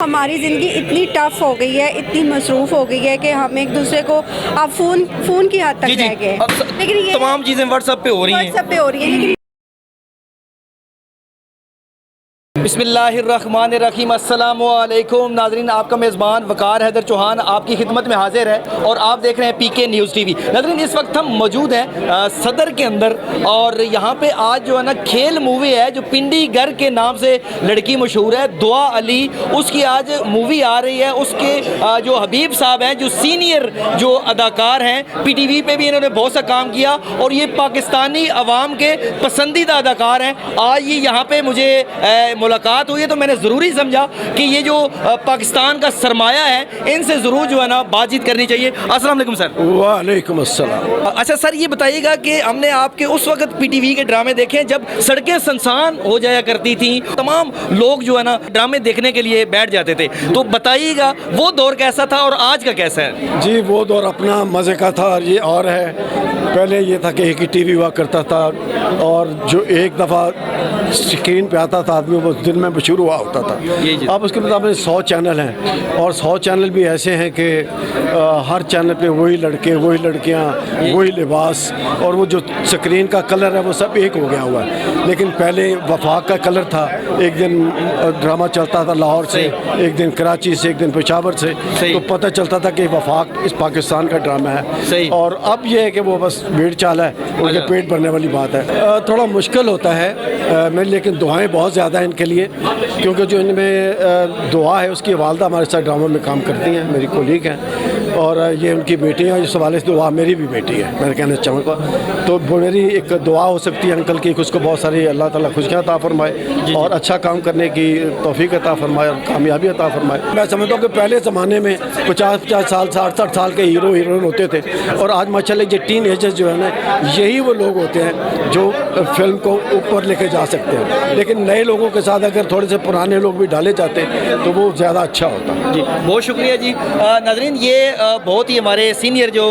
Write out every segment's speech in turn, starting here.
हमारी ज़िंदगी इतनी टफ हो गई है, इतनी मसरूफ़ हो गई है कि हम एक दूसरे को अब फ़ोन की हद तक रह गए हैं। लेकिन ये तमाम चीज़ें व्हाट्सएप पे हो रही हैं। व्हाट्सएप पे हो रही है, लेकिन बिस्मिल्लाहिर्रहमानिर्रहीम। अस्सलामु अलैकुम नाज़रीन, आपका मेज़बान वकार हैदर चौहान आपकी खिदमत में हाजिर है और आप देख रहे हैं पीके न्यूज़ टीवी। नाज़रीन, इस वक्त हम मौजूद हैं सदर के अंदर और यहाँ पे आज जो है ना खेल मूवी है जो पिंडी गर के नाम से लड़की मशहूर है दुआ अली, उसकी आज मूवी आ रही है। उसके जो हबीब साहब हैं जो सीनियर जो अदाकार हैं, PTV पे भी इन्होंने बहुत सा काम किया और ये पाकिस्तानी अवाम के पसंदीदा अदाकार हैं। आज ये यहाँ पे मुझे मुलाकात हुई है तो मैंने ज़रूरी समझा कि ये जो पाकिस्तान का सरमाया है इनसे ज़रूर जो है ना बातचीत करनी चाहिए। अस्सलाम वालेकुम सर। वालेकुम अस्सलाम। अच्छा सर, ये बताइएगा कि हमने आपके उस वक्त PTV के ड्रामे देखे जब सड़कें सुनसान हो जाया करती थी, तमाम लोग जो है ना ड्रामे देखने के लिए बैठ जाते थे, तो बताइएगा वो दौर कैसा था और आज का कैसा है? जी, वो दौर अपना मज़े का था और ये और है। पहले ये था कि एक ही TV हुआ करता था और जो एक दफ़ा स्क्रीन पे आता था आदमी वो दिन में मशहूर हुआ होता था। अब उसके मुताबिक 100 चैनल हैं और 100 चैनल भी ऐसे हैं कि हर चैनल पे वही लड़के, वही लड़कियां, वही लिबास और वो जो स्क्रीन का कलर है वो सब एक हो गया हुआ है। लेकिन पहले वफाक का कलर था, एक दिन ड्रामा चलता था लाहौर से, एक दिन कराची से, एक दिन पेशावर से, तो पता चलता था कि वफाक इस पाकिस्तान का ड्रामा है। और अब ये है कि वो बस भीड़ चाल है, उनके पेट भरने वाली बात है। थोड़ा मुश्किल होता है मेरे, लेकिन दुआएं बहुत ज़्यादा हैं इनके लिए, क्योंकि जो इनमें दुआ है उसकी वालदा हमारे साथ ड्रामा में काम करती हैं, मेरी कोलीग हैं और ये उनकी बेटी है। इस हवाले से दुआ मेरी भी बेटी है, मैंने कहना चाहूँगा। तो वो मेरी एक दुआ हो सकती है अंकल की, उसको बहुत सारी अल्लाह ताला खुशियाँ अता फरमाए और अच्छा काम करने की तौफीक अता फरमाए और कामयाबी अता फरमाए। मैं समझता हूँ कि पहले ज़माने में 50-50 साल 60-60 साल के हीरो हीरोइन होते थे और आज माशाल्लाह ये टीन एजर्स जो है ना, यही वो लोग होते हैं जो फिल्म को ऊपर लेके जा सकते हैं। लेकिन नए लोगों के साथ अगर थोड़े से पुराने लोग भी डाले जाते तो वो ज़्यादा अच्छा होता। जी, बहुत शुक्रिया जी। नाज़रीन, ये बहुत ही हमारे सीनियर जो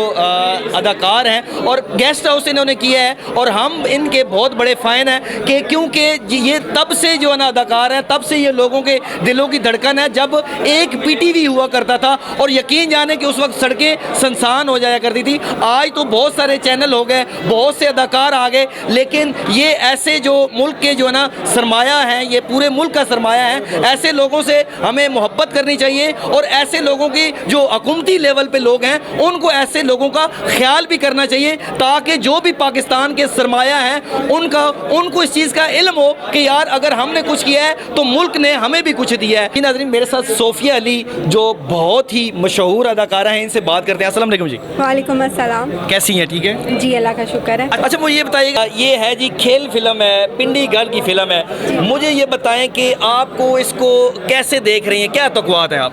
अदाकार हैं और गेस्ट हाउस इन्होंने किया है और हम इनके बहुत बड़े फ़ैन हैं कि क्योंकि ये तब से जो है ना अदाकार हैं, तब से ये लोगों के दिलों की धड़कन है। जब एक PTV हुआ करता था और यकीन जाने कि उस वक्त सड़कें सुनसान हो जाया करती थी। आज तो बहुत सारे चैनल हो गए, बहुत से अदाकार आ गए, लेकिन ये ऐसे जो मुल्क के जो है ना सरमाया है, ये पूरे मुल्क का सरमाया है, ऐसे लोगों से हमें मोहब्बत करनी चाहिए और ऐसे लोगों की जो हुकूमती लेवल पे लोग हैं उनको ऐसे लोगों का ख्याल भी करना चाहिए ताकि जो भी पाकिस्तान के सरमाया हैं उनको इस चीज़ का इल्म हो कि यार अगर हमने कुछ किया है तो मुल्क ने हमें भी कुछ दिया है। नाज़रीन, मेरे साथ सोफिया अली जो बहुत ही मशहूर अदाकारा हैं, इनसे बात करते हैं। अस्सलाम वालेकुम जी। वालेकुम अस्सलाम। कैसी हैं? ठीक है जी, अल्लाह का शुक्र है। अच्छा, मुझे ये बताइएगा, ये है जी खेल फिल्म है, पिंडी गर्ल की फिल्म है, मुझे ये बताएं कि आपको इसको कैसे देख रही हैं, क्या तौक़ुआत है आप?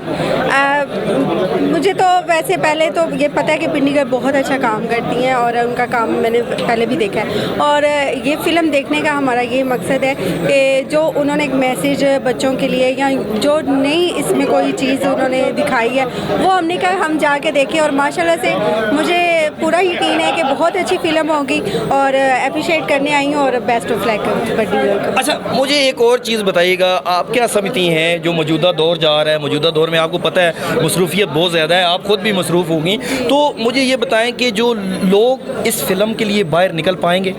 मुझे तो वैसे पहले तो ये पता है कि पिंडी गर्ल बहुत अच्छा काम करती हैं और उनका काम मैंने पहले भी देखा है और ये फ़िल्म देखने का हमारा ये मकसद है कि जो उन्होंने एक मैसेज बच्चों के लिए या जो नई इसमें कोई चीज़ उन्होंने दिखाई है वो हमने कहा हम जाके देखें और माशाल्लाह से मुझे पूरा यकीन है कि बहुत अच्छी फ़िल्म होगी और अप्रिशिएट करने आई हूँ और best of luck buddy girl. अच्छा, मुझे एक और चीज़ बताइएगा, आप क्या समझती हैं जो मौजूदा दौर जा रहा है, मौजूदा दौर में आपको पता है मसरूफियत बहुत ज़्यादा है, आप ख़ुद भी मसरूफ़ होंगी, तो मुझे ये बताएं कि जो लोग इस फिल्म के लिए बाहर निकल पाएंगे?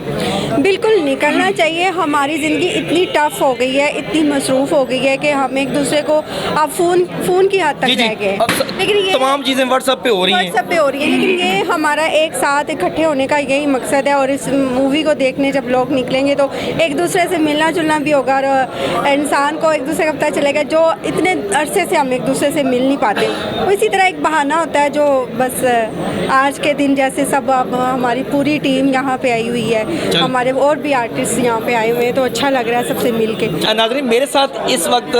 बिल्कुल निकलना चाहिए। हमारी ज़िंदगी इतनी टफ हो गई है, इतनी मसरूफ़ हो गई है कि हम एक दूसरे को अब फ़ोन की हद तक रह गए हैं। लेकिन ये तमाम चीज़ें व्हाट्सएप पे हो रही हैं, लेकिन ये हमारा एक साथ इकट्ठे होने का यही मकसद है और इस मूवी को देखने जब लोग निकलेंगे तो एक दूसरे से मिलना जुलना भी होगा और इंसान को एक दूसरे का पता चलेगा जो इतने अरसे से हम एक दूसरे से मिल नहीं पाते। तो इसी तरह एक बहाना होता है जो बस आज के दिन जैसे सब अब हमारी पूरी टीम यहाँ पे आई हुई है, हमारे और भी आर्टिस्ट यहाँ पे आए हुए हैं, तो अच्छा लग रहा है सबसे मिल के। नाज़रीन, मेरे साथ इस वक्त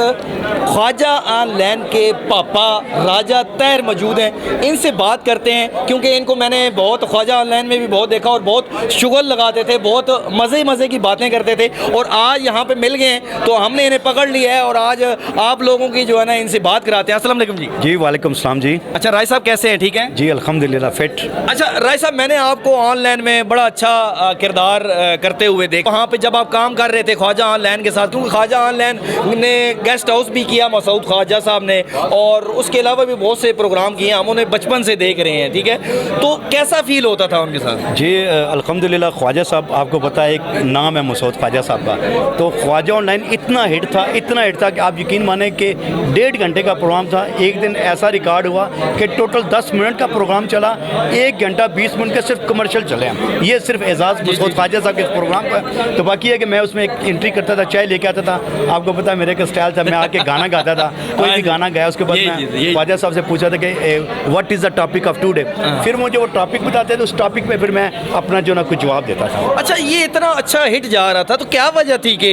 ख्वाजा आन लैन के पापा राजा तैर मौजूद हैं, इनसे बात करते हैं क्योंकि इनको मैंने बहुत ख्वाजा ऑनलाइन में भी बहुत देखा और बहुत शुगल लगाते थे, बहुत मज़े की बातें करते थे और आज यहाँ पे मिल गए हैं तो हमने इन्हें पकड़ लिया है और आज आप लोगों की जो है ना इनसे बात कराते हैं। अस्सलाम वालेकुम जी। जी वालेकुम सलाम जी। अच्छा राय साहब कैसे हैं, ठीक हैं? जी अल्हम्दुलिल्लाह फिट। अच्छा राय साहब, मैंने आपको ऑनलाइन में बड़ा अच्छा किरदार करते हुए देखा वहाँ पे जब आप काम कर रहे थे ख्वाजा ऑनलाइन के साथ, क्योंकि ख्वाजा ऑनलाइन ने गेस्ट हाउस भी किया मसूद ख्वाजा साहब ने और उसके अलावा भी बहुत से प्रोग्राम किए, हम उन्हें बचपन से देख रहे हैं, ठीक है? तो कैसा फील होता था उनके साथ? जी अल्हम्दुलिल्लाह ख्वाजा साहब, आपको पता है एक नाम है मसूद ख्वाजा साहब का, तो ख्वाजा ऑनलाइन इतना हिट था कि आप यकीन माने कि 1.5 घंटे का प्रोग्राम था। एक दिन ऐसा रिकॉर्ड हुआ कि टोटल 10 मिनट का प्रोग्राम चला, 1 घंटा 20 मिनट के सिर्फ कमर्शियल चले हैं। ये सिर्फ एजाज़ मसूद ख्वाजा साहब के इस प्रोग्राम का। तो बाकी है कि मैं उसमें एक एंट्री करता था, चाय लेके आता था, आपको पता है मेरे का स्टाइल था, मैं आके गाना गाता था, कोई भी गाना गाया उसके बाद मैं ख्वाजा साहब से पूछा था कि what is the topic of today, फिर मुझे वो टॉपिक बताते थे, उस टॉपिक पे फिर मैं अपना जो ना कुछ जवाब देता था। अच्छा ये इतना अच्छा हिट जा रहा था तो क्या वजह थी कि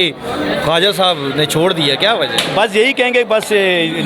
ख्वाजा साहब ने छोड़ दिया, क्या वजह? बस यही कहेंगे, बस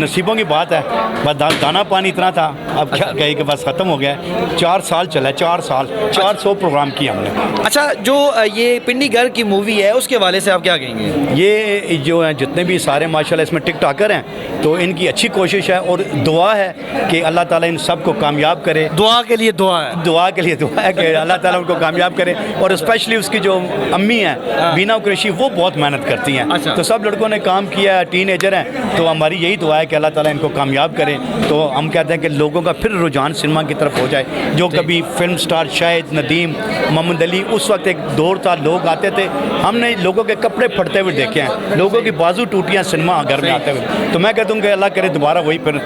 नसीबों की बात है, बस दाना पानी इतना था, अब क्या कहें कि बस ख़त्म हो गया। 4 साल चला, 4 साल 400 प्रोग्राम किए हमने। अच्छा जो ये पिंडी घर की मूवी है उसके वाले से आप क्या कहेंगे? ये जो है जितने भी सारे माशाल्लाह इसमें टिकटॉकर हैं तो इनकी अच्छी कोशिश है और दुआ है कि अल्लाह ताला इन सब को कामयाब करे। दुआ के लिए दुआ है, दुआ के लिए दुआ है कि अल्लाह ताला उनको कामयाब करे। और स्पेशली उसकी जो अम्मी हैं बीना कुरैशी, वो बहुत मेहनत करती हैं। अच्छा। तो सब लड़कों ने काम किया है, टीनेजर हैं, तो हमारी यही दुआ है कि अल्लाह ताला इनको कामयाब करे। तो हम कहते हैं कि लोगों का फिर रुझान सिनेमा की तरफ हो जाए। जो कभी फिल्म स्टार शाहिद, नदीम, मोहम्मद अली, उस वक्त एक दौर था, लोग आते थे, हमने लोगों के कपड़े फटते हुए देखे हैं, लोगों की बाजू टूटियाँ सिनेमा घर में आते हुए। तो मैं कहता हूँ कि अल्लाह करे दोबारा वही फिर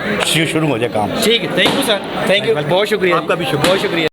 शुरू हो जाए काम। ठीक है, thank you sir, thank you, बहुत शुक्रिया आपका भी शुक्रिया। बहुत शुक्रिया।